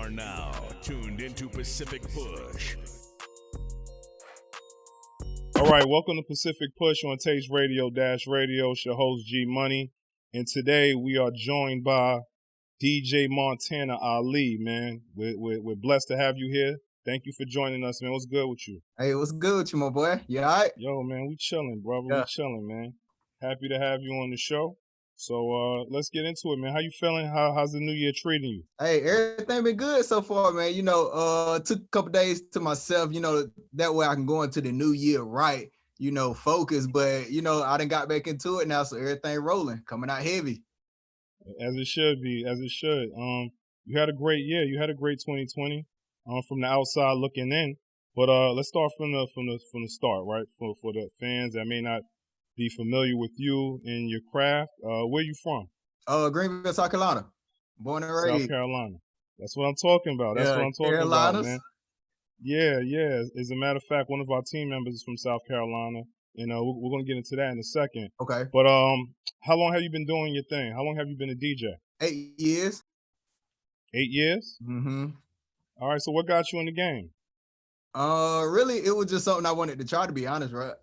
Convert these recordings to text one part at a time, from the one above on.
are now tuned into Pacific Push. All right, welcome to Pacific Push on Taste Radio Radio. It's your host, G Money. And today we are joined by DJ Montana Ali, man. We're blessed to have you here. Thank you for joining us, man. What's good with you? Hey, what's good with you, my boy? You all right? Yo, man, we chilling, brother. Yeah. We chilling, man. Happy to have you on the show. So let's get into it, man. How you feeling? How's the new year treating you? Hey, everything been good so far, man. You know, took a couple days to myself, you know, that way I can go into the new year right, you know, focus. But, you know, I done got back into it now, so everything rolling, coming out heavy. As it should be, as it should. You had a great year. You had a great 2020. From the outside looking in. But let's start from the start, right? For the fans that may not be familiar with you and your craft. Where you from? Greenville, South Carolina. Born and raised. South Carolina. That's what I'm talking about. That's what I'm talking Carolinas. about, man. Yeah. As a matter of fact, one of our team members is from South Carolina. And we're going to get into that in a second. Okay. But how long have you been doing your thing? How long have you been a DJ? 8 years. 8 years? Mm-hmm. All right, so what got you in the game? Really, it was just something I wanted to try, to be honest, right?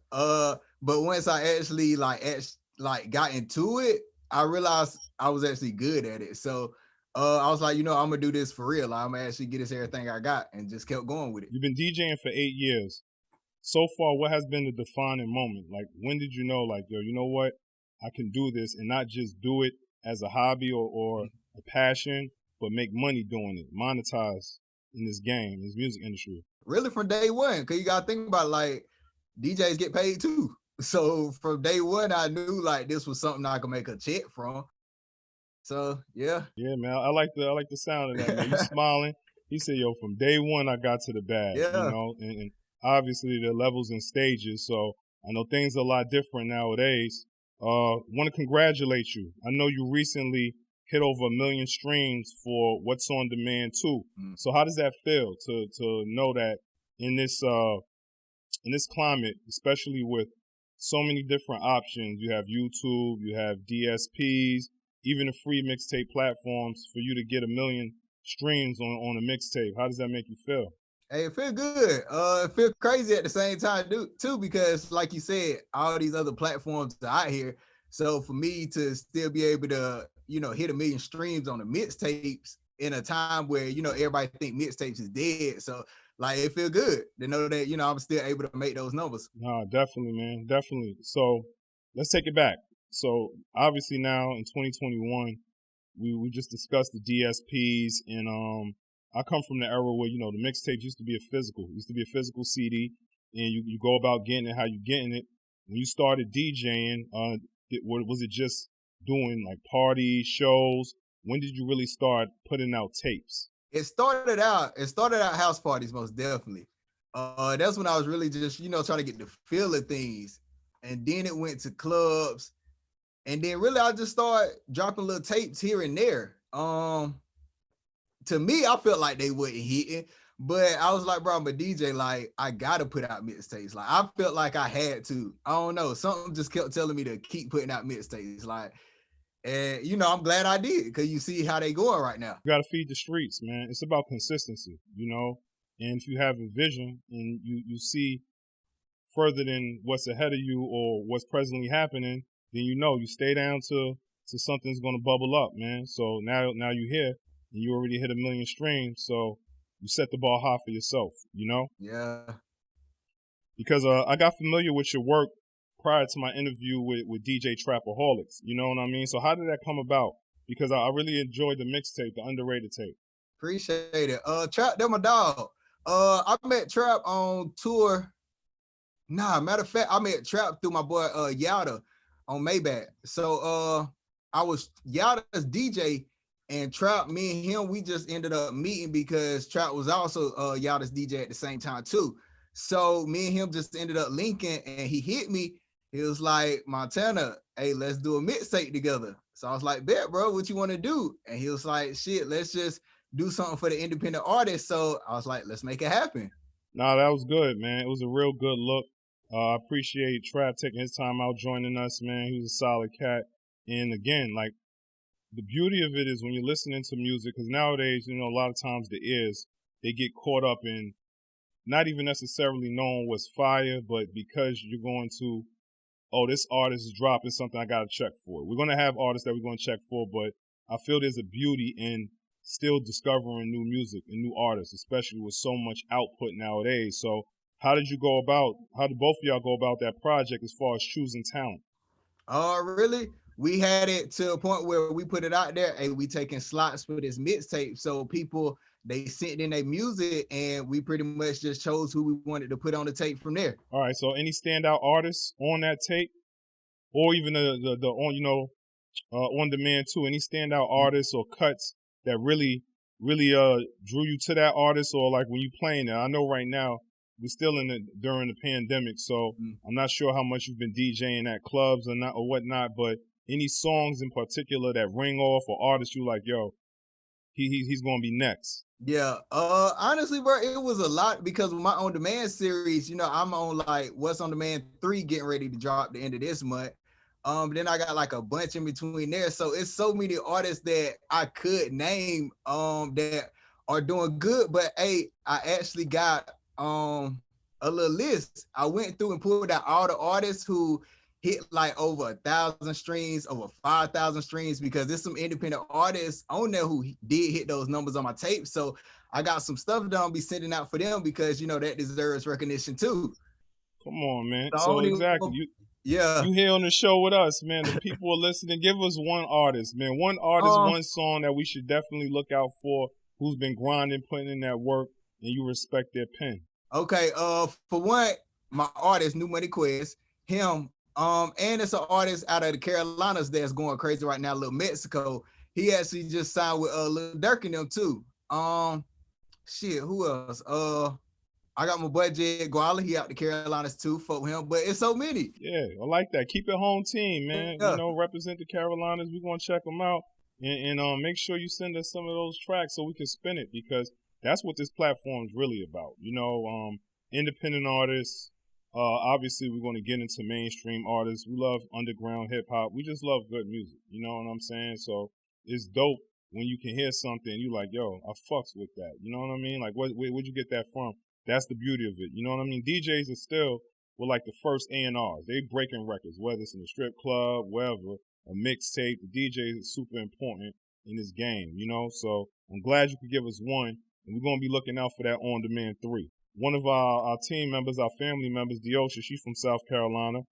But once I actually got into it, I realized I was actually good at it. So I was like, you know, I'm gonna do this for real. I'm gonna actually get this everything I got, and just kept going with it. You've been DJing for 8 years. So far, what has been the defining moment? Like, when did you know, like, yo, you know what? I can do this, and not just do it as a hobby or a passion, but make money doing it, monetize in this game, this music industry? Really from day one, because you gotta think about, like, DJs get paid too. So from day one, I knew like this was something I could make a check from. So yeah. Yeah, man. I like the sound of that, man. You smiling. He said, yo, from day one I got to the bag. Yeah. You know, and obviously there are levels and stages. So I know things are a lot different nowadays. Want to congratulate you. I know you recently hit over 1 million streams for What's on Demand 2. So how does that feel to know that in this climate, especially with so many different options, you have YouTube, you have DSPs, even the free mixtape platforms, for you to get 1 million streams on a mixtape? How does that make you feel? Hey, it feel good. It feel crazy at the same time too, because like you said, all these other platforms are out here. So for me to still be able to, you know, hit 1 million streams on the mixtapes in a time where, you know, everybody think mixtapes is dead. So like, it feel good to know that, you know, I'm still able to make those numbers. No, definitely, man. Definitely. So let's take it back. So obviously now in 2021, we just discussed the DSPs, and I come from the era where, you know, the mixtapes used to be a physical CD, and you go about getting it how you getting it. When you started DJing, was it just doing like parties, shows? When did you really start putting out tapes? It started out house parties, most definitely. That's when I was really just, you know, trying to get the feel of things. And then it went to clubs. And then really I just started dropping little tapes here and there. To me, I felt like they wasn't hitting, but I was like, bro, I'm a DJ. Like, I gotta put out mixtapes. Like, I felt like I had to. I don't know. Something just kept telling me to keep putting out mixtapes. Like, and you know, I'm glad I did, because you see how they going right now. You gotta feed the streets, man. It's about consistency, you know? And if you have a vision and you see further than what's ahead of you or what's presently happening, then you know you stay down to something's gonna bubble up, man. So now you're here and you already hit 1 million streams, so you set the bar high for yourself, you know? Yeah. Because I got familiar with your work prior to my interview with DJ Trap-A-Holics, you know what I mean? So how did that come about? Because I really enjoyed the mixtape, the underrated tape. Appreciate it. Trap, they're my dog. I met Trap on tour. Nah, matter of fact, I met Trap through my boy Yada on Maybach. So I was Yada's DJ, and Trap, me and him, we just ended up meeting because Trap was also Yada's DJ at the same time too. So me and him just ended up linking, and he hit me. He was like, Montana, hey, let's do a mixtape together. So I was like, bet, bro, what you want to do? And he was like, shit, let's just do something for the independent artist. So I was like, let's make it happen. Nah, that was good, man. It was a real good look. I appreciate Trap taking his time out joining us, man. He was a solid cat. And again, like, the beauty of it is when you're listening to music, because nowadays, you know, a lot of times the ears, they get caught up in not even necessarily knowing what's fire, but because you're going to, oh, this artist is dropping something, I got to check for. We're going to have artists that we're going to check for, but I feel there's a beauty in still discovering new music and new artists, especially with so much output nowadays. So how did both of y'all go about that project as far as choosing talent? Really? We had it to a point where we put it out there, and we taking slots for this mixtape. So people, they sent in their music, and we pretty much just chose who we wanted to put on the tape from there. All right. So any standout artists on that tape, or even the on, you know, on demand too? Any standout artists or cuts that really drew you to that artist, or like when you playing it? I know right now we're still during the pandemic, so I'm not sure how much you've been DJing at clubs or not or whatnot, but any songs in particular that ring off or artists you like, yo, he's gonna be next? Yeah. Honestly, bro, it was a lot because with my on demand series, you know, I'm on like What's on Demand 3 getting ready to drop the end of this month. Then I got like a bunch in between there. So it's so many artists that I could name that are doing good. But hey, I actually got a little list. I went through and pulled out all the artists who hit like over 1,000 streams, over 5,000 streams, because there's some independent artists on there who did hit those numbers on my tape. So I got some stuff that I'll be sending out for them because, you know, that deserves recognition too. Come on, man. So exactly. You here on the show with us, man. The people are listening. Give us one artist, man. One artist, one song that we should definitely look out for, who's been grinding, putting in that work, and you respect their pen. Okay, for one, my artist, New Money Quiz, him, and it's an artist out of the Carolinas that's going crazy right now, Little Mexico. He actually just signed with Lil Durk and them too. Who else? I got my boy Jed Guala. He out the Carolinas too. For him, but it's so many. Yeah, I like that. Keep it home team, man. Yeah. You know, represent the Carolinas. We're gonna check them out and make sure you send us some of those tracks so we can spin it, because that's what this platform is really about. You know, independent artists. Obviously, we're going to get into mainstream artists. We love underground hip hop. We just love good music. You know what I'm saying? So it's dope when you can hear something and you like, yo, I fucks with that. You know what I mean? Like, where'd you get that from? That's the beauty of it. You know what I mean? DJs are still were like the first A&Rs. They breaking records, whether it's in a strip club, wherever, a mixtape. The DJ is super important in this game, you know? So I'm glad you could give us one, and we're going to be looking out for that On Demand 3. One of our team members, our family members, Deosha, she's from South Carolina,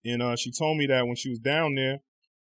and she told me that when she was down there,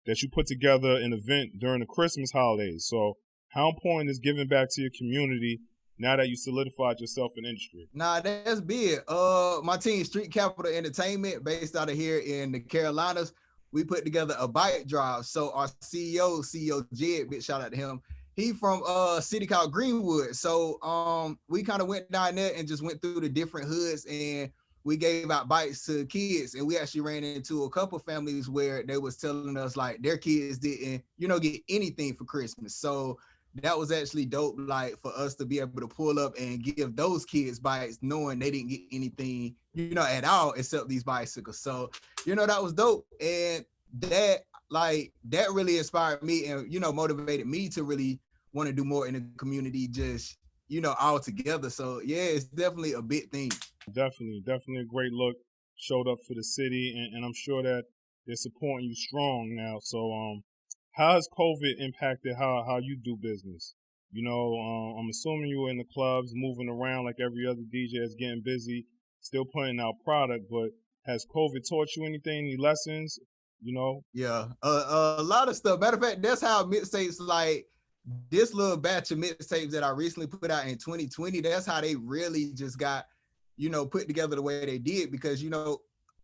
that you put together an event during the Christmas holidays. So how important is giving back to your community now that you solidified yourself in industry? Nah, that's big. My team, Street Capital Entertainment, based out of here in the Carolinas, we put together a bike drive. So our CEO Jed, big shout out to him. He from a city called Greenwood. So we kind of went down there and just went through the different hoods, and we gave out bikes to kids. And we actually ran into a couple families where they was telling us like their kids didn't, you know, get anything for Christmas. So that was actually dope, like for us to be able to pull up and give those kids bikes, knowing they didn't get anything, you know, at all except these bicycles. So, you know, that was dope. And that really inspired me and, you know, motivated me to really want to do more in the community, just, you know, all together. So yeah, it's definitely a big thing. Definitely a great look. Showed up for the city, and I'm sure that they're supporting you strong now. So how has COVID impacted how you do business? You know, I'm assuming you were in the clubs, moving around like every other DJ is getting busy, still putting out product, but has COVID taught you anything, any lessons, you know? Yeah, a lot of stuff. Matter of fact, that's how mixtapes, like this little batch of mixtapes that I recently put out in 2020, that's how they really just got, you know, put together the way they did, because, you know,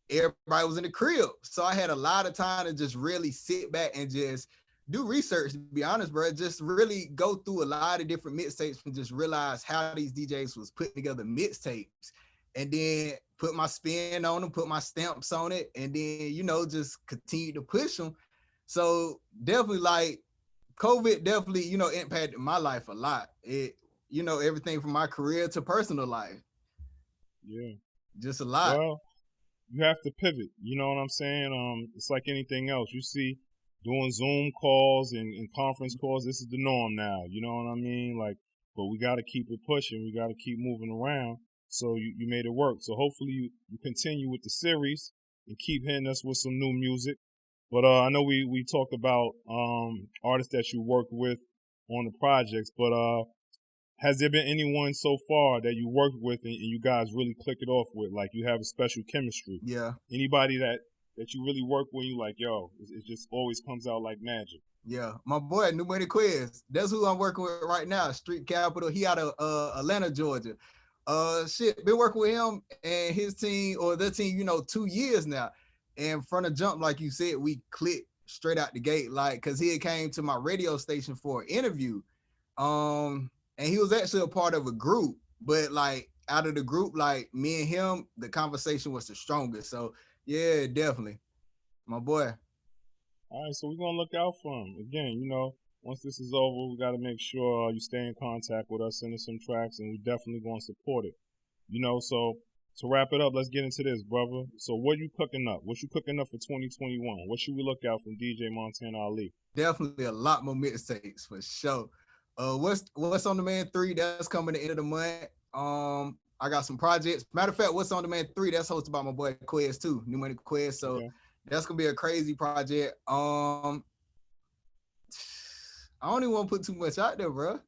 everybody was in the crib. So I had a lot of time to just really sit back and just do research, to be honest, bro. Just really go through a lot of different mixtapes and just realize how these DJs was putting together mixtapes, and then put my spin on them, put my stamps on it, and then, you know, just continue to push them. So definitely, like, COVID definitely, you know, impacted my life a lot. It, you know, everything from my career to personal life. Yeah. Just a lot. Well, you have to pivot. You know what I'm saying? It's like anything else. You see doing Zoom calls and conference calls. This is the norm now. You know what I mean? Like, but we got to keep it pushing. We got to keep moving around. So you made it work. So hopefully you continue with the series and keep hitting us with some new music. But I know we talked about artists that you worked with on the projects, but has there been anyone so far that you worked with and you guys really click it off with? Like, you have a special chemistry? Yeah. Anybody that you really work with, you like, yo, it just always comes out like magic? Yeah, my boy, New Money Quiz. That's who I'm working with right now. Street Capital. He out of Atlanta, Georgia. Been working with him and his team, or their team, 2 years now. And from the jump, like you said, we clicked straight out the gate, like, cause he had came to my radio station for an interview. And he was actually a part of a group, but like out of the group, like me and him, the conversation was the strongest. So yeah, definitely, my boy. All right, so we're gonna look out for him. Again, once this is over, we gotta make sure you stay in contact with us, send us some tracks, and we definitely gonna support it. So to wrap it up, let's get into this, brother. So what you cooking up? What you cooking up for 2021? What should we look out from DJ Montana Ali? Definitely a lot more mixtapes for sure. What's on Demand 3? That's coming the end of the month. I got some projects. Matter of fact, What's on Demand 3? That's hosted by my boy Quez too, New Money Quez. So okay. That's gonna be a crazy project. I don't even want to put too much out there, bro.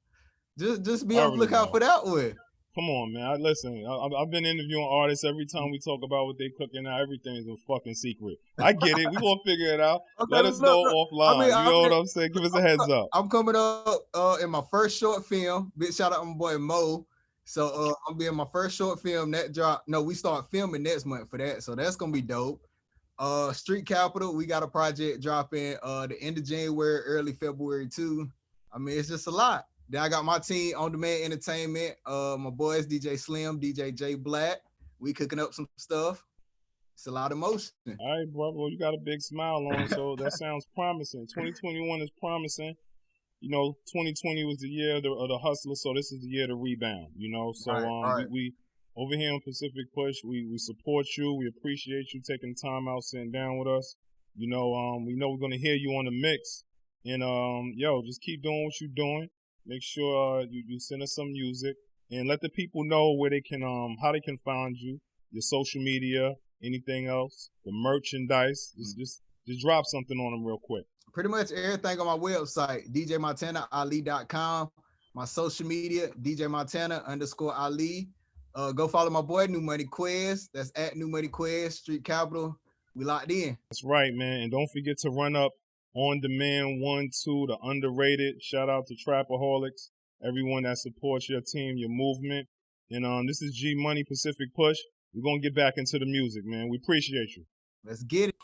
Just be on the lookout for that one. Come on, man. Listen, I've been interviewing artists. Every time we talk about what they cooking now, everything's a fucking secret. I get it. We gonna figure it out. Okay, Let us know offline. You know what I'm saying? Give us a heads up. I'm coming up in my first short film. Big shout out to my boy Mo. So I'm being my first short film that drop. No, we start filming next month for that. So that's gonna be dope. Street Capital, we got a project dropping the end of January, early February too. I mean, it's just a lot. Then I got my team, On Demand Entertainment. My boys, DJ Slim, DJ J Black. We cooking up some stuff. It's a lot of motion. All right, bro. Well, you got a big smile on, so that sounds promising. 2021 is promising. 2020 was the year of the hustler, so this is the year to rebound. So right. We over here on Pacific Push, we support you. We appreciate you taking time out, sitting down with us. We know we're gonna hear you on the mix, and just keep doing what you're doing. Make sure you send us some music and let the people know where they can how they can find you, your social media, anything else, the merchandise. Just drop something on them real quick. Pretty much everything on my website, DJMontanaAli.com. My social media, DJ Montana _Ali. Go follow my boy New Money Quiz. That's at New Money Quiz, Street Capital. We locked in. That's right, man. And don't forget to run up On Demand 1, 2, the underrated. Shout out to Trap-A-Holics, everyone that supports your team, your movement. And this is G Money Pacific Push. We're gonna get back into the music, man. We appreciate you. Let's get it.